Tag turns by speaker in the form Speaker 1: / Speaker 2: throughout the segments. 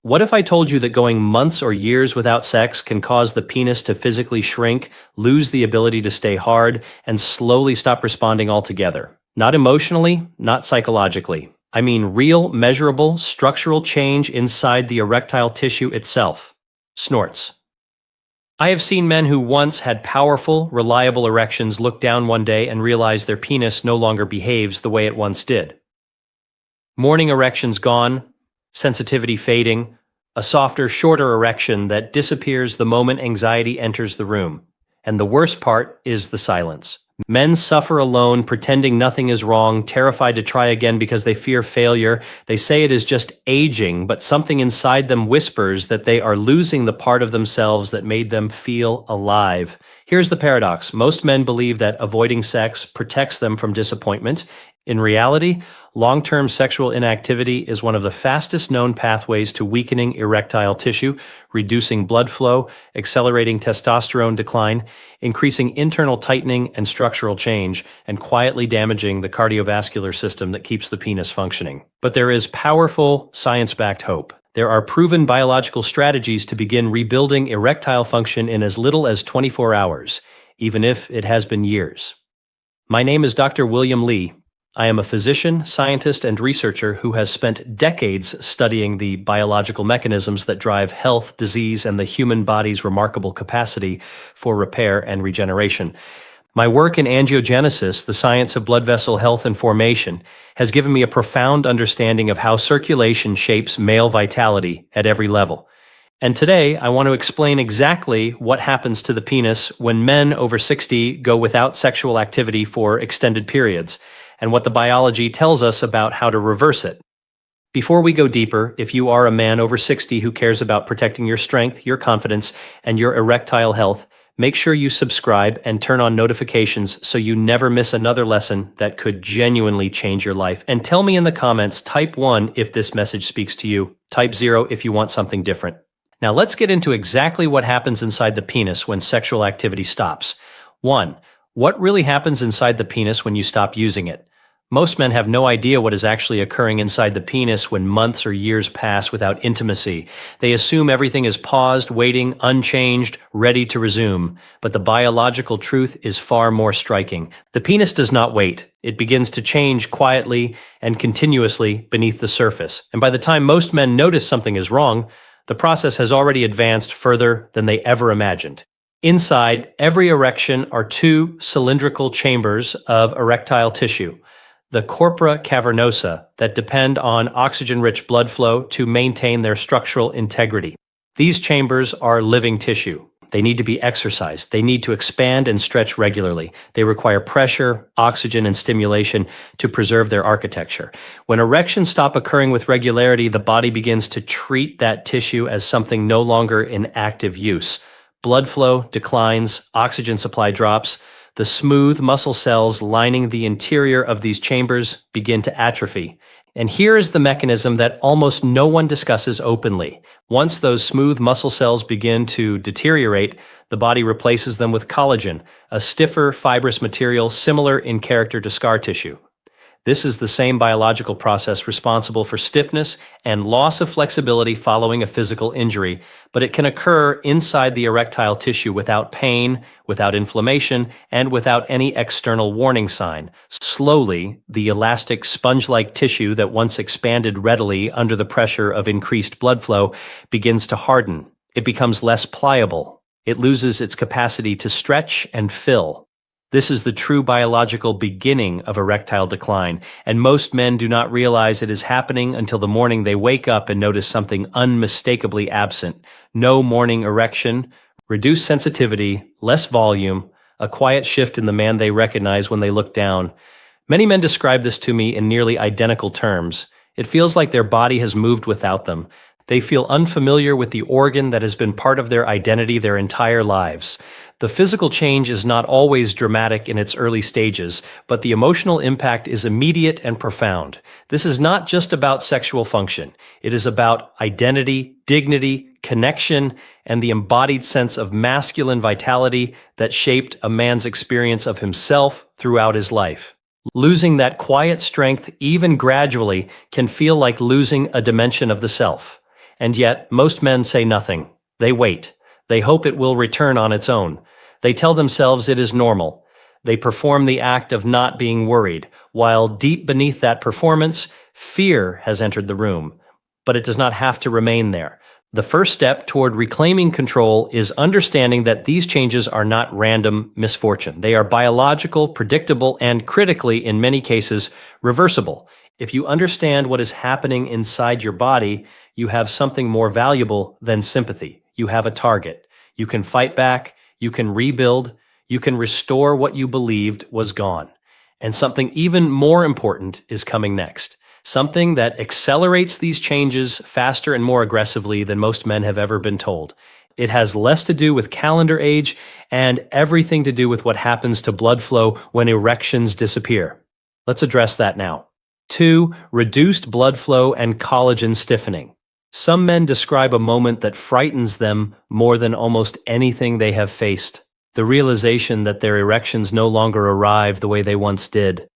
Speaker 1: What if I told you that going months or years without sex can cause the penis to physically shrink, lose the ability to stay hard, and slowly stop responding altogether? Not emotionally, not psychologically. I mean real, measurable, structural change inside the erectile tissue itself. Snorts. I have seen men who once had powerful, reliable erections look down one day and realize their penis no longer behaves the way it once did. Morning erections gone, sensitivity fading, a softer, shorter erection that disappears the moment anxiety enters the room. And the worst part is the silence. Men suffer alone, pretending nothing is wrong, terrified to try again because they fear failure. They say it is just aging, but something inside them whispers that they are losing the part of themselves that made them feel alive. Here's the paradox. Most men believe that avoiding sex protects them from disappointment. In reality, long-term sexual inactivity is one of the fastest known pathways to weakening erectile tissue, reducing blood flow, accelerating testosterone decline, increasing internal tightening and structural change, and quietly damaging the cardiovascular system that keeps the penis functioning. But there is powerful, science-backed hope. There are proven biological strategies to begin rebuilding erectile function in as little as 24 hours, even if it has been years. My name is Dr. William Lee. I am a physician, scientist, and researcher who has spent decades studying the biological mechanisms that drive health, disease, and the human body's remarkable capacity for repair and regeneration. My work in angiogenesis, the science of blood vessel health and formation, has given me a profound understanding of how circulation shapes male vitality at every level. And today, I want to explain exactly what happens to the penis when men over 60 go without sexual activity for extended periods, and what the biology tells us about how to reverse it. Before we go deeper, if you are a man over 60 who cares about protecting your strength, your confidence, and your erectile health, make sure you subscribe and turn on notifications so you never miss another lesson that could genuinely change your life. And tell me in the comments, type 1 if this message speaks to you, type 0 if you want something different. Now let's get into exactly what happens inside the penis when sexual activity stops. 1. What really happens inside the penis when you stop using it? Most men have no idea what is actually occurring inside the penis when months or years pass without intimacy. They assume everything is paused, waiting, unchanged, ready to resume. But the biological truth is far more striking. The penis does not wait. It begins to change quietly and continuously beneath the surface. And by the time most men notice something is wrong, the process has already advanced further than they ever imagined. Inside every erection are two cylindrical chambers of erectile tissue, the corpora cavernosa, that depend on oxygen-rich blood flow to maintain their structural integrity. These chambers are living tissue. They need to be exercised. They need to expand and stretch regularly. They require pressure, oxygen, and stimulation to preserve their architecture. When erections stop occurring with regularity, the body begins to treat that tissue as something no longer in active use. Blood flow declines, oxygen supply drops. The smooth muscle cells lining the interior of these chambers begin to atrophy. And here is the mechanism that almost no one discusses openly. Once those smooth muscle cells begin to deteriorate, the body replaces them with collagen, a stiffer, fibrous material similar in character to scar tissue. This is the same biological process responsible for stiffness and loss of flexibility following a physical injury, but it can occur inside the erectile tissue without pain, without inflammation, and without any external warning sign. Slowly, the elastic sponge-like tissue that once expanded readily under the pressure of increased blood flow begins to harden. It becomes less pliable. It loses its capacity to stretch and fill. This is the true biological beginning of erectile decline, and most men do not realize it is happening until the morning they wake up and notice something unmistakably absent. No morning erection, reduced sensitivity, less volume, a quiet shift in the man they recognize when they look down. Many men describe this to me in nearly identical terms. It feels like their body has moved without them. They feel unfamiliar with the organ that has been part of their identity their entire lives. The physical change is not always dramatic in its early stages, but the emotional impact is immediate and profound. This is not just about sexual function. It is about identity, dignity, connection, and the embodied sense of masculine vitality that shaped a man's experience of himself throughout his life. Losing that quiet strength, even gradually, can feel like losing a dimension of the self. And yet, most men say nothing. They wait. They hope it will return on its own. They tell themselves it is normal. They perform the act of not being worried, while deep beneath that performance, fear has entered the room. But it does not have to remain there. The first step toward reclaiming control is understanding that these changes are not random misfortune. They are biological, predictable, and critically, in many cases, reversible. If you understand what is happening inside your body, you have something more valuable than sympathy. You have a target. You can fight back, you can rebuild, you can restore what you believed was gone. And something even more important is coming next. Something that accelerates these changes faster and more aggressively than most men have ever been told. It has less to do with calendar age and everything to do with what happens to blood flow when erections disappear. Let's address that now. 2. Reduced blood flow and collagen stiffening. Some men describe a moment that frightens them more than almost anything they have faced. The realization that their erections no longer arrive the way they once did.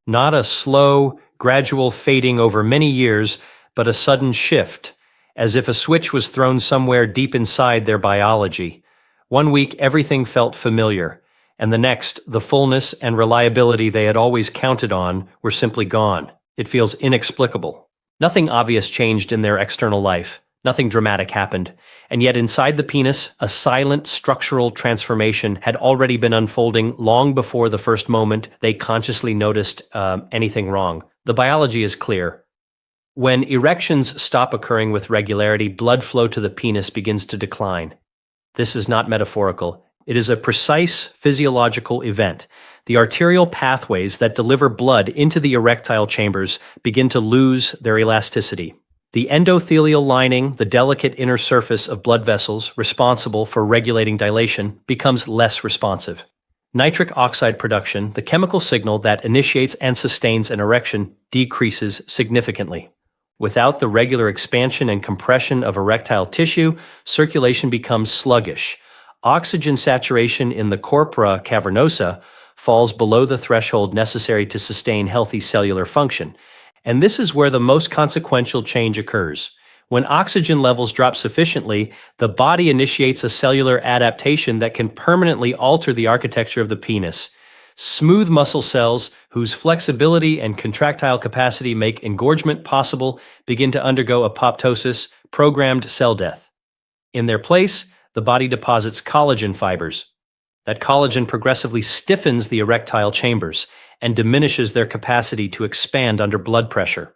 Speaker 1: Not a slow, gradual fading over many years, but a sudden shift, as if a switch was thrown somewhere deep inside their biology. One week, everything felt familiar, and the next, the fullness and reliability they had always counted on were simply gone. It feels inexplicable. Nothing obvious changed in their external life. Nothing dramatic happened. And yet inside the penis, a silent structural transformation had already been unfolding long before the first moment they consciously noticed anything wrong. The biology is clear. When erections stop occurring with regularity, blood flow to the penis begins to decline. This is not metaphorical. It is a precise physiological event. The arterial pathways that deliver blood into the erectile chambers begin to lose their elasticity. The endothelial lining, the delicate inner surface of blood vessels responsible for regulating dilation, becomes less responsive. Nitric oxide production, the chemical signal that initiates and sustains an erection, decreases significantly. Without the regular expansion and compression of erectile tissue, circulation becomes sluggish. Oxygen saturation in the corpora cavernosa falls below the threshold necessary to sustain healthy cellular function. And this is where the most consequential change occurs. When oxygen levels drop sufficiently, the body initiates a cellular adaptation that can permanently alter the architecture of the penis. Smooth muscle cells, whose flexibility and contractile capacity make engorgement possible, begin to undergo apoptosis, programmed cell death. In their place, the body deposits collagen fibers. That collagen progressively stiffens the erectile chambers and diminishes their capacity to expand under blood pressure.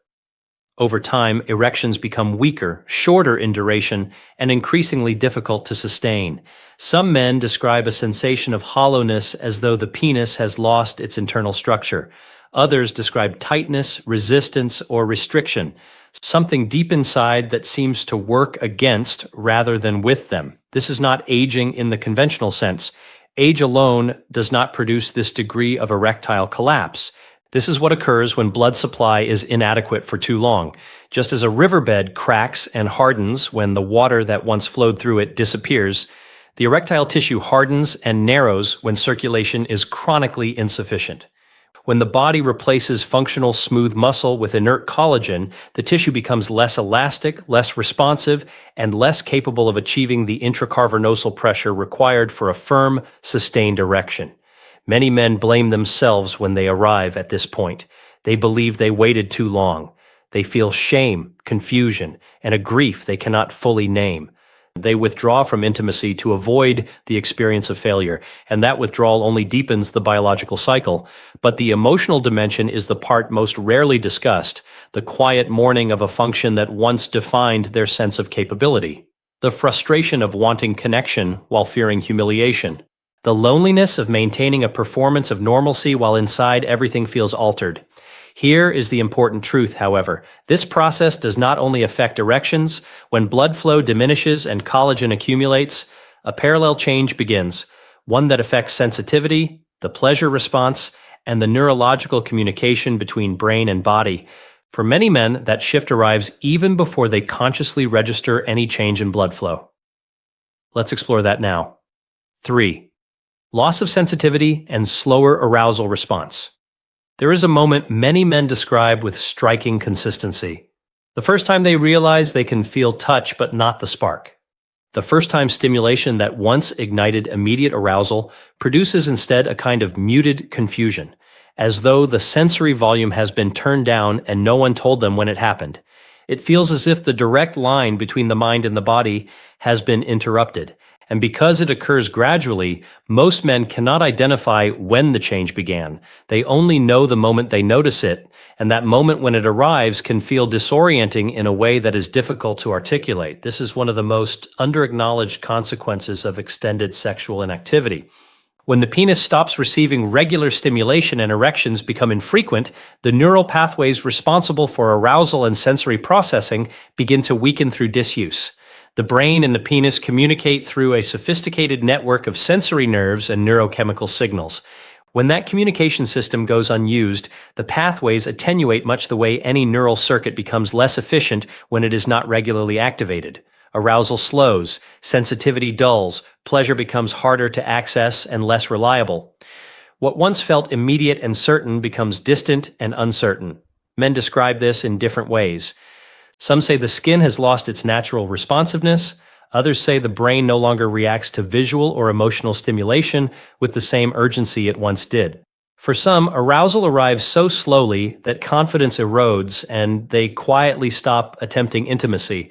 Speaker 1: Over time, erections become weaker, shorter in duration, and increasingly difficult to sustain. Some men describe a sensation of hollowness as though the penis has lost its internal structure. Others describe tightness, resistance, or restriction, something deep inside that seems to work against rather than with them. This is not aging in the conventional sense. Age alone does not produce this degree of erectile collapse. This is what occurs when blood supply is inadequate for too long. Just as a riverbed cracks and hardens when the water that once flowed through it disappears, the erectile tissue hardens and narrows when circulation is chronically insufficient. When the body replaces functional smooth muscle with inert collagen, the tissue becomes less elastic, less responsive, and less capable of achieving the intracavernosal pressure required for a firm, sustained erection. Many men blame themselves when they arrive at this point. They believe they waited too long. They feel shame, confusion, and a grief they cannot fully name. They withdraw from intimacy to avoid the experience of failure, and that withdrawal only deepens the biological cycle. But the emotional dimension is the part most rarely discussed, the quiet mourning of a function that once defined their sense of capability. The frustration of wanting connection while fearing humiliation. The loneliness of maintaining a performance of normalcy while inside everything feels altered. Here is the important truth, however. This process does not only affect erections. When blood flow diminishes and collagen accumulates, a parallel change begins, one that affects sensitivity, the pleasure response, and the neurological communication between brain and body. For many men, that shift arrives even before they consciously register any change in blood flow. Let's explore that now. 3. Loss of sensitivity and slower arousal response. There is a moment many men describe with striking consistency. The first time they realize they can feel touch but not the spark. The first time stimulation that once ignited immediate arousal produces instead a kind of muted confusion, as though the sensory volume has been turned down and no one told them when it happened. It feels as if the direct line between the mind and the body has been interrupted, and because it occurs gradually, most men cannot identify when the change began. They only know the moment they notice it, and that moment when it arrives can feel disorienting in a way that is difficult to articulate. This is one of the most under-acknowledged consequences of extended sexual inactivity. When the penis stops receiving regular stimulation and erections become infrequent, the neural pathways responsible for arousal and sensory processing begin to weaken through disuse. The brain and the penis communicate through a sophisticated network of sensory nerves and neurochemical signals. When that communication system goes unused, the pathways attenuate much the way any neural circuit becomes less efficient when it is not regularly activated. Arousal slows, sensitivity dulls, pleasure becomes harder to access and less reliable. What once felt immediate and certain becomes distant and uncertain. Men describe this in different ways. Some say the skin has lost its natural responsiveness. Others say the brain no longer reacts to visual or emotional stimulation with the same urgency it once did. For some, arousal arrives so slowly that confidence erodes and they quietly stop attempting intimacy.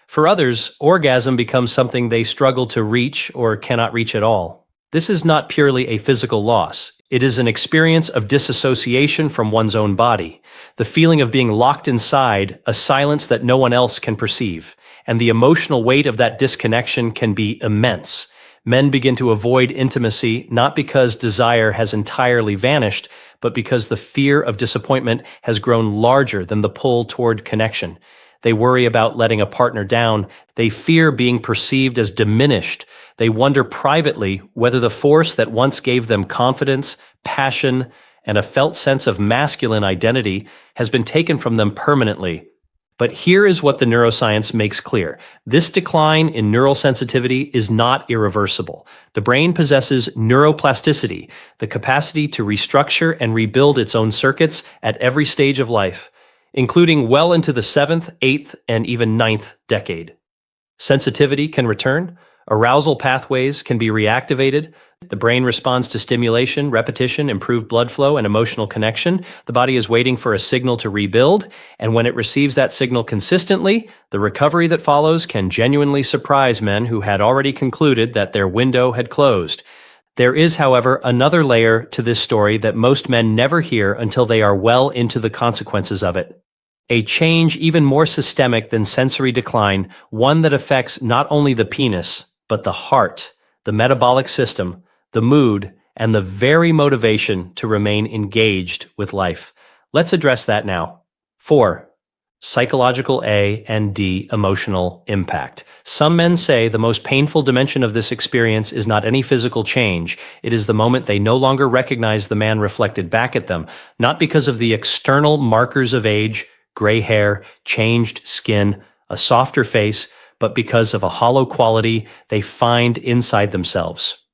Speaker 1: For others, orgasm becomes something they struggle to reach or cannot reach at all. This is not purely a physical loss. It is an experience of disassociation from one's own body, the feeling of being locked inside, a silence that no one else can perceive, and the emotional weight of that disconnection can be immense. Men begin to avoid intimacy not because desire has entirely vanished, but because the fear of disappointment has grown larger than the pull toward connection. They worry about letting a partner down. They fear being perceived as diminished. They wonder privately whether the force that once gave them confidence, passion, and a felt sense of masculine identity has been taken from them permanently. But here is what the neuroscience makes clear. This decline in neural sensitivity is not irreversible. The brain possesses neuroplasticity, the capacity to restructure and rebuild its own circuits at every stage of life, including well into the 7th, 8th, and even 9th decade. Sensitivity can return, arousal pathways can be reactivated, the brain responds to stimulation, repetition, improved blood flow, and emotional connection. The body is waiting for a signal to rebuild, and when it receives that signal consistently, the recovery that follows can genuinely surprise men who had already concluded that their window had closed. There is, however, another layer to this story that most men never hear until they are well into the consequences of it. A change even more systemic than sensory decline, one that affects not only the penis, but the heart, the metabolic system, the mood, and the very motivation to remain engaged with life. Let's address that now. 4. Psychological A and D emotional impact. Some men say the most painful dimension of this experience is not any physical change. It is the moment they no longer recognize the man reflected back at them, not because of the external markers of age, gray hair, changed skin, a softer face, but because of a hollow quality they find inside themselves.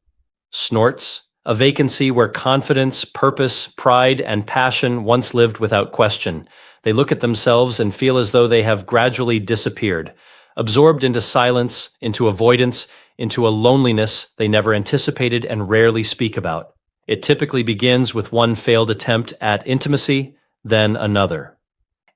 Speaker 1: Snorts, a vacancy where confidence, purpose, pride, and passion once lived without question. They look at themselves and feel as though they have gradually disappeared, absorbed into silence, into avoidance, into a loneliness they never anticipated and rarely speak about. It typically begins with one failed attempt at intimacy, then another.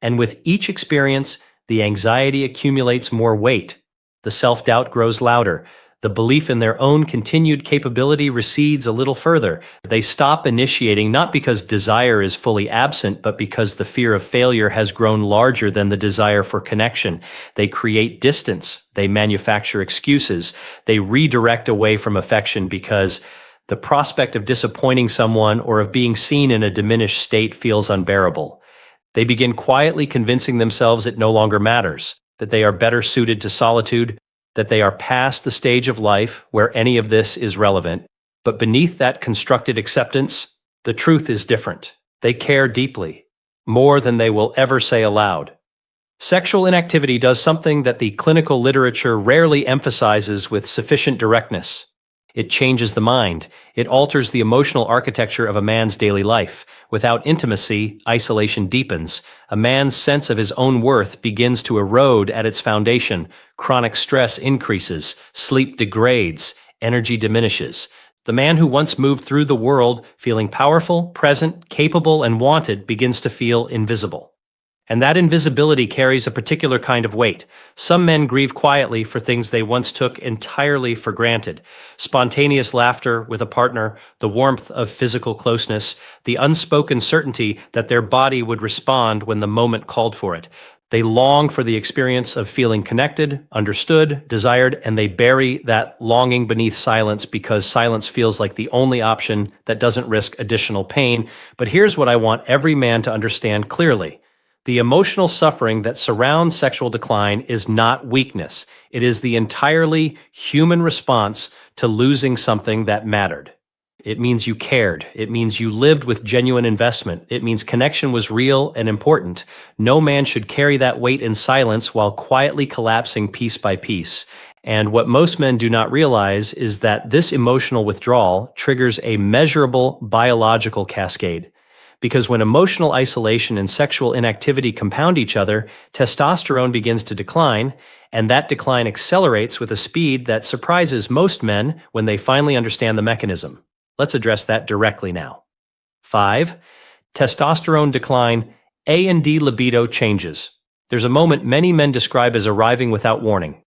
Speaker 1: And with each experience, the anxiety accumulates more weight. The self-doubt grows louder. The belief in their own continued capability recedes a little further. They stop initiating not because desire is fully absent, but because the fear of failure has grown larger than the desire for connection. They create distance. They manufacture excuses. They redirect away from affection because the prospect of disappointing someone or of being seen in a diminished state feels unbearable. They begin quietly convincing themselves it no longer matters, that they are better suited to solitude, that they are past the stage of life where any of this is relevant. But beneath that constructed acceptance, the truth is different. They care deeply, more than they will ever say aloud. Sexual inactivity does something that the clinical literature rarely emphasizes with sufficient directness. It changes the mind. It alters the emotional architecture of a man's daily life. Without intimacy, isolation deepens. A man's sense of his own worth begins to erode at its foundation. Chronic stress increases. Sleep degrades. Energy diminishes. The man who once moved through the world feeling powerful, present, capable, and wanted begins to feel invisible. And that invisibility carries a particular kind of weight. Some men grieve quietly for things they once took entirely for granted. Spontaneous laughter with a partner, the warmth of physical closeness, the unspoken certainty that their body would respond when the moment called for it. They long for the experience of feeling connected, understood, desired, and they bury that longing beneath silence because silence feels like the only option that doesn't risk additional pain. But here's what I want every man to understand clearly. The emotional suffering that surrounds sexual decline is not weakness. It is the entirely human response to losing something that mattered. It means you cared. It means you lived with genuine investment. It means connection was real and important. No man should carry that weight in silence while quietly collapsing piece by piece. And what most men do not realize is that this emotional withdrawal triggers a measurable biological cascade. Because when emotional isolation and sexual inactivity compound each other, testosterone begins to decline, and that decline accelerates with a speed that surprises most men when they finally understand the mechanism. Let's address that directly now. 5. Testosterone decline, A and D libido changes. There's a moment many men describe as arriving without warning.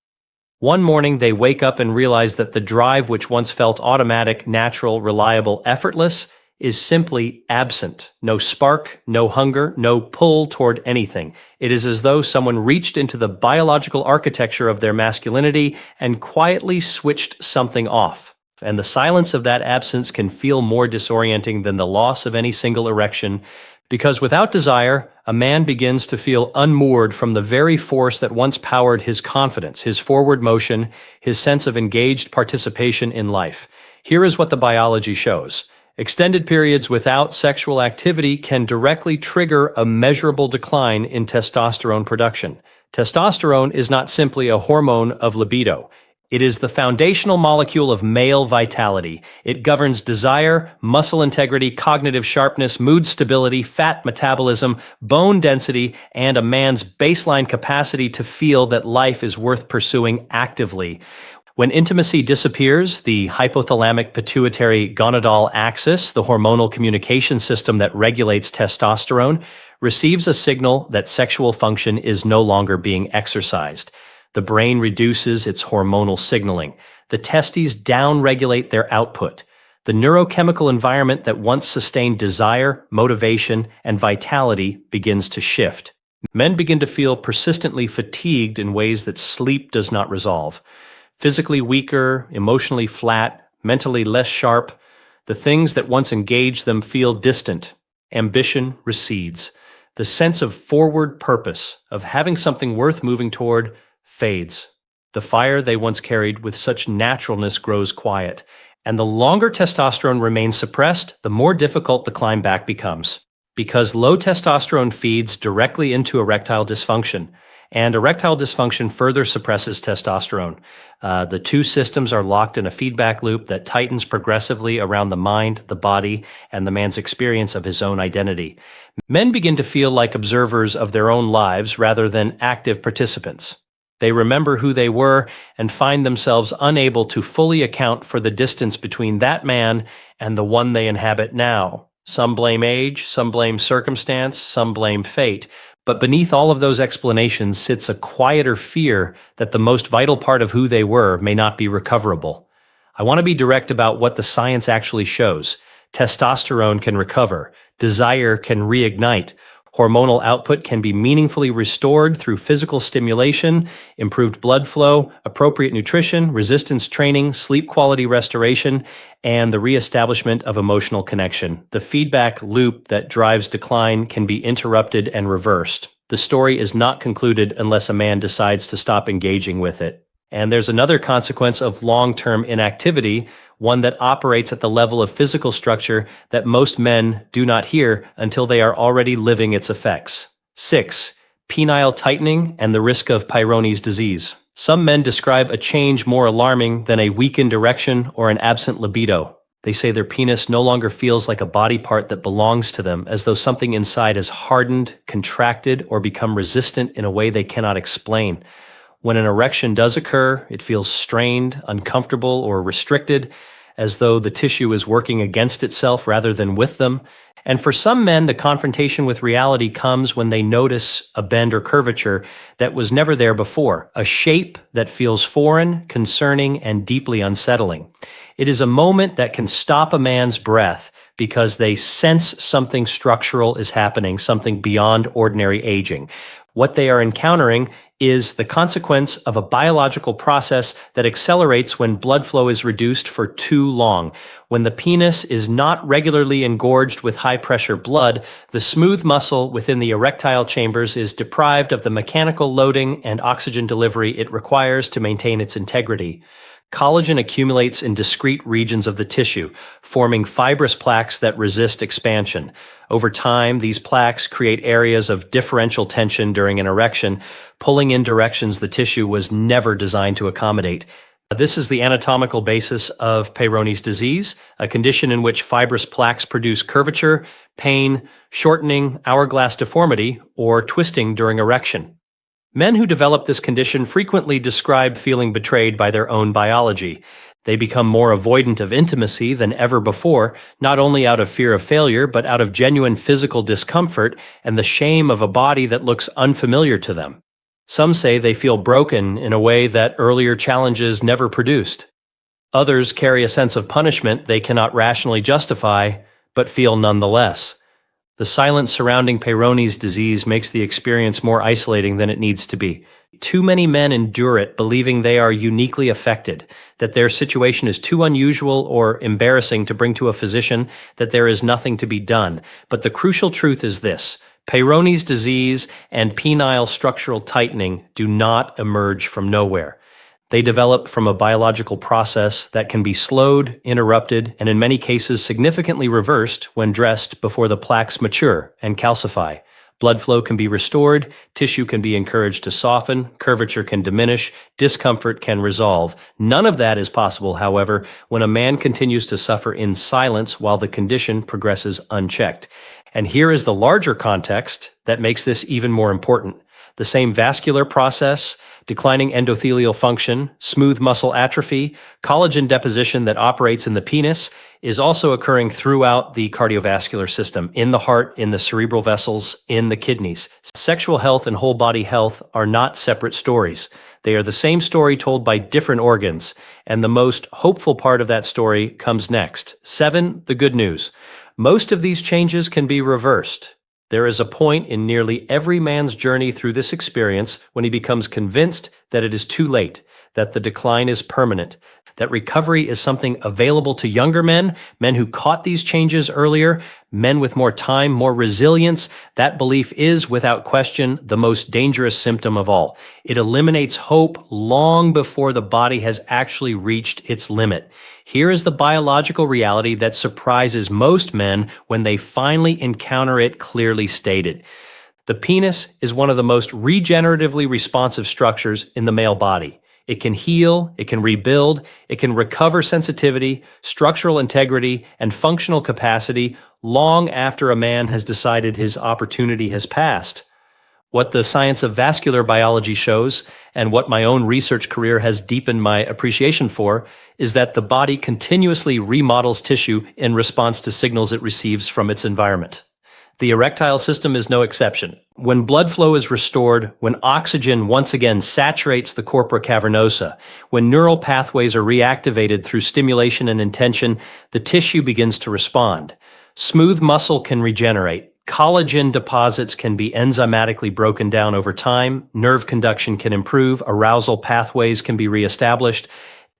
Speaker 1: One morning, they wake up and realize that the drive which once felt automatic, natural, reliable, effortless, is simply absent. No spark, no hunger, no pull toward anything. It is as though someone reached into the biological architecture of their masculinity and quietly switched something off. And the silence of that absence can feel more disorienting than the loss of any single erection, because without desire, a man begins to feel unmoored from the very force that once powered his confidence, his forward motion, his sense of engaged participation in life. Here is what the biology shows. Extended periods without sexual activity can directly trigger a measurable decline in testosterone production. Testosterone is not simply a hormone of libido. It is the foundational molecule of male vitality. It governs desire, muscle integrity, cognitive sharpness, mood stability, fat metabolism, bone density, and a man's baseline capacity to feel that life is worth pursuing actively. When intimacy disappears, the hypothalamic pituitary gonadal axis, the hormonal communication system that regulates testosterone, receives a signal that sexual function is no longer being exercised. The brain reduces its hormonal signaling. The testes downregulate their output. The neurochemical environment that once sustained desire, motivation, and vitality begins to shift. Men begin to feel persistently fatigued in ways that sleep does not resolve. Physically weaker, emotionally flat, mentally less sharp, the things that once engaged them feel distant. Ambition recedes. The sense of forward purpose, of having something worth moving toward, fades. The fire they once carried with such naturalness grows quiet, and the longer testosterone remains suppressed, the more difficult the climb back becomes. Because low testosterone feeds directly into erectile dysfunction, and erectile dysfunction further suppresses testosterone. The two systems are locked in a feedback loop that tightens progressively around the mind, the body, and the man's experience of his own identity. Men begin to feel like observers of their own lives rather than active participants. They remember who they were and find themselves unable to fully account for the distance between that man and the one they inhabit now. Some blame age, some blame circumstance, some blame fate. But beneath all of those explanations sits a quieter fear that the most vital part of who they were may not be recoverable. I want to be direct about what the science actually shows. Testosterone can recover. Desire can reignite. Hormonal output can be meaningfully restored through physical stimulation, improved blood flow, appropriate nutrition, resistance training, sleep quality restoration, and the reestablishment of emotional connection. The feedback loop that drives decline can be interrupted and reversed. The story is not concluded unless a man decides to stop engaging with it. And there's another consequence of long-term inactivity, one that operates at the level of physical structure that most men do not hear until they are already living its effects. 6. Penile tightening and the risk of Peyronie's disease. Some men describe a change more alarming than a weakened erection or an absent libido. They say their penis no longer feels like a body part that belongs to them, as though something inside has hardened, contracted, or become resistant in a way they cannot explain. When an erection does occur, it feels strained, uncomfortable, or restricted, as though the tissue is working against itself rather than with them. And for some men, the confrontation with reality comes when they notice a bend or curvature that was never there before, a shape that feels foreign, concerning, and deeply unsettling. It is a moment that can stop a man's breath because they sense something structural is happening, something beyond ordinary aging. What they are encountering is the consequence of a biological process that accelerates when blood flow is reduced for too long. When the penis is not regularly engorged with high-pressure blood, the smooth muscle within the erectile chambers is deprived of the mechanical loading and oxygen delivery it requires to maintain its integrity. Collagen accumulates in discrete regions of the tissue, forming fibrous plaques that resist expansion. Over time, these plaques create areas of differential tension during an erection, pulling in directions the tissue was never designed to accommodate. This is the anatomical basis of Peyronie's disease, a condition in which fibrous plaques produce curvature, pain, shortening, hourglass deformity, or twisting during erection. Men who develop this condition frequently describe feeling betrayed by their own biology. They become more avoidant of intimacy than ever before, not only out of fear of failure, but out of genuine physical discomfort and the shame of a body that looks unfamiliar to them. Some say they feel broken in a way that earlier challenges never produced. Others carry a sense of punishment they cannot rationally justify, but feel nonetheless. The silence surrounding Peyronie's disease makes the experience more isolating than it needs to be. Too many men endure it, believing they are uniquely affected, that their situation is too unusual or embarrassing to bring to a physician, that there is nothing to be done. But the crucial truth is this: Peyronie's disease and penile structural tightening do not emerge from nowhere. They develop from a biological process that can be slowed, interrupted, and in many cases significantly reversed when dressed before the plaques mature and calcify. Blood flow can be restored, tissue can be encouraged to soften, curvature can diminish, discomfort can resolve. None of that is possible, however, when a man continues to suffer in silence while the condition progresses unchecked. And here is the larger context that makes this even more important. The same vascular process, declining endothelial function, smooth muscle atrophy, collagen deposition that operates in the penis is also occurring throughout the cardiovascular system, in the heart, in the cerebral vessels, in the kidneys. Sexual health and whole body health are not separate stories. They are the same story told by different organs, and the most hopeful part of that story comes next. 7, the good news. Most of these changes can be reversed. There is a point in nearly every man's journey through this experience when he becomes convinced that it is too late, that the decline is permanent, that recovery is something available to younger men, men who caught these changes earlier, men with more time, more resilience. That belief is, without question, the most dangerous symptom of all. It eliminates hope long before the body has actually reached its limit. Here is the biological reality that surprises most men when they finally encounter it clearly stated. The penis is one of the most regeneratively responsive structures in the male body. It can heal, it can rebuild, it can recover sensitivity, structural integrity, and functional capacity long after a man has decided his opportunity has passed. What the science of vascular biology shows, and what my own research career has deepened my appreciation for, is that the body continuously remodels tissue in response to signals it receives from its environment. The erectile system is no exception. When blood flow is restored, when oxygen once again saturates the corpora cavernosa, when neural pathways are reactivated through stimulation and intention, the tissue begins to respond. Smooth muscle can regenerate. Collagen deposits can be enzymatically broken down over time. Nerve conduction can improve. Arousal pathways can be reestablished.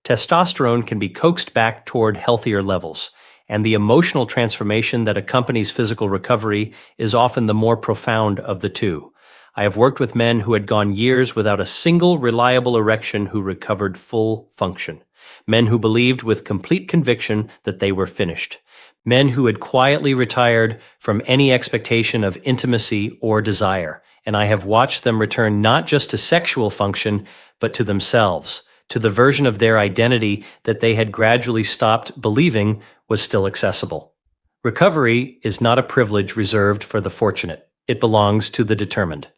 Speaker 1: Testosterone can be coaxed back toward healthier levels. And the emotional transformation that accompanies physical recovery is often the more profound of the two. I have worked with men who had gone years without a single reliable erection who recovered full function. Men who believed with complete conviction that they were finished. Men who had quietly retired from any expectation of intimacy or desire. and I have watched them return not just to sexual function, but to themselves, to the version of their identity that they had gradually stopped believing was still accessible. Recovery is not a privilege reserved for the fortunate. It belongs to the determined.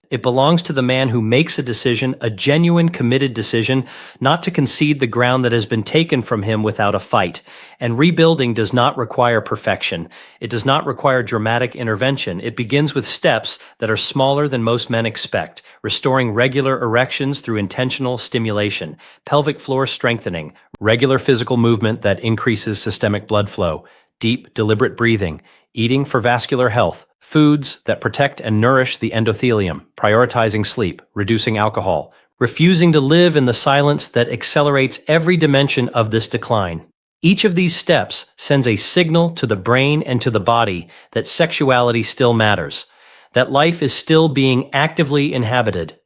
Speaker 1: It belongs to the man who makes a decision, a genuine, committed decision, not to concede the ground that has been taken from him without a fight. And rebuilding does not require perfection. It does not require dramatic intervention. It begins with steps that are smaller than most men expect, restoring regular erections through intentional stimulation, pelvic floor strengthening, regular physical movement that increases systemic blood flow, deep, deliberate breathing, eating for vascular health, foods that protect and nourish the endothelium, prioritizing sleep, reducing alcohol, refusing to live in the silence that accelerates every dimension of this decline. Each of these steps sends a signal to the brain and to the body that sexuality still matters, that life is still being actively inhabited,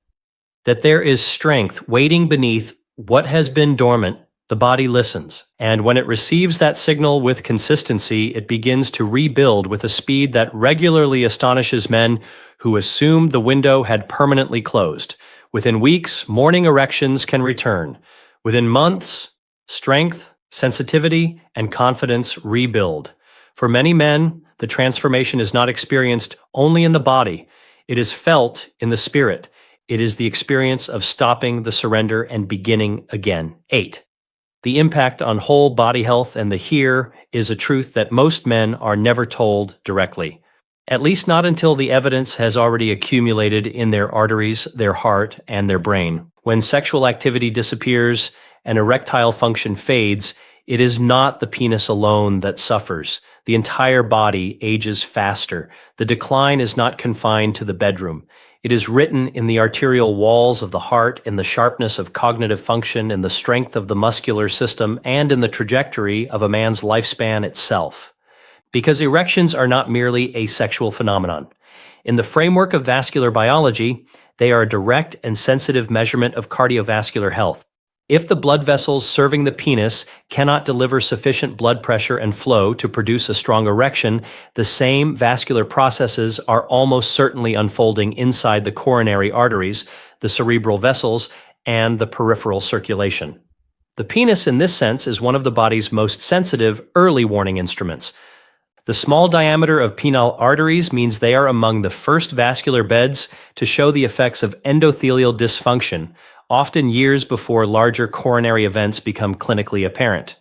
Speaker 1: that there is strength waiting beneath what has been dormant. The body listens, and when it receives that signal with consistency, it begins to rebuild with a speed that regularly astonishes men who assumed the window had permanently closed. Within weeks, morning erections can return. Within months, strength, sensitivity, and confidence rebuild. For many men, the transformation is not experienced only in the body. It is felt in the spirit. It is the experience of stopping the surrender and beginning again. 8. The impact on whole body health and the here is a truth that most men are never told directly, at least not until the evidence has already accumulated in their arteries, their heart, and their brain. When sexual activity disappears and erectile function fades, it is not the penis alone that suffers. The entire body ages faster. The decline is not confined to the bedroom. It is written in the arterial walls of the heart, in the sharpness of cognitive function, in the strength of the muscular system, and in the trajectory of a man's lifespan itself. Because erections are not merely a sexual phenomenon. In the framework of vascular biology, they are a direct and sensitive measurement of cardiovascular health. If the blood vessels serving the penis cannot deliver sufficient blood pressure and flow to produce a strong erection, the same vascular processes are almost certainly unfolding inside the coronary arteries, the cerebral vessels, and the peripheral circulation. The penis, in this sense, is one of the body's most sensitive early warning instruments. The small diameter of penile arteries means they are among the first vascular beds to show the effects of endothelial dysfunction, often years before larger coronary events become clinically apparent.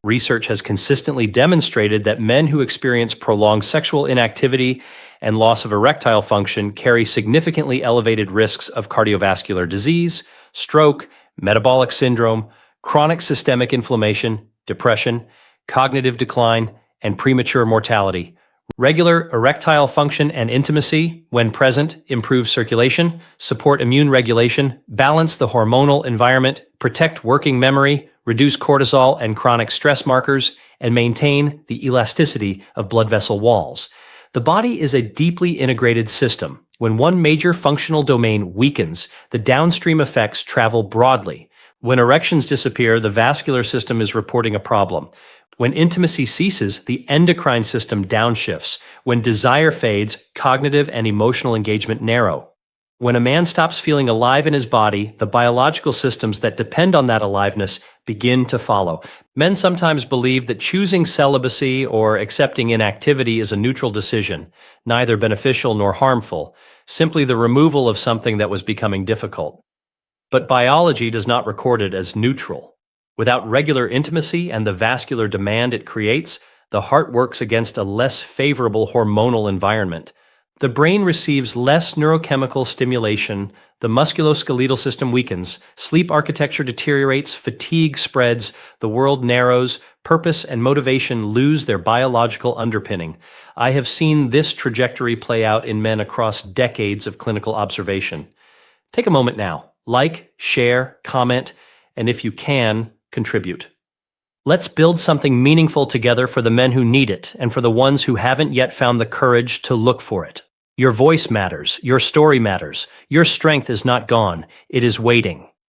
Speaker 1: Research has consistently demonstrated that men who experience prolonged sexual inactivity and loss of erectile function carry significantly elevated risks of cardiovascular disease, stroke, metabolic syndrome, chronic systemic inflammation, depression, cognitive decline, and premature mortality. Regular erectile function and intimacy, when present, improve circulation, support immune regulation, balance the hormonal environment, protect working memory, reduce cortisol and chronic stress markers, and maintain the elasticity of blood vessel walls. The body is a deeply integrated system. When one major functional domain weakens, the downstream effects travel broadly. When erections disappear, the vascular system is reporting a problem. When intimacy ceases, the endocrine system downshifts. When desire fades, cognitive and emotional engagement narrow. When a man stops feeling alive in his body, the biological systems that depend on that aliveness begin to follow. Men sometimes believe that choosing celibacy or accepting inactivity is a neutral decision, neither beneficial nor harmful, simply the removal of something that was becoming difficult. But biology does not record it as neutral. Without regular intimacy and the vascular demand it creates, the heart works against a less favorable hormonal environment. The brain receives less neurochemical stimulation, the musculoskeletal system weakens, sleep architecture deteriorates, fatigue spreads, the world narrows, purpose and motivation lose their biological underpinning. I have seen this trajectory play out in men across decades of clinical observation. Take a moment now. Like, share, comment, and if you can, contribute. Let's build something meaningful together for the men who need it and for the ones who haven't yet found the courage to look for it. Your voice matters. Your story matters. Your strength is not gone. It is waiting.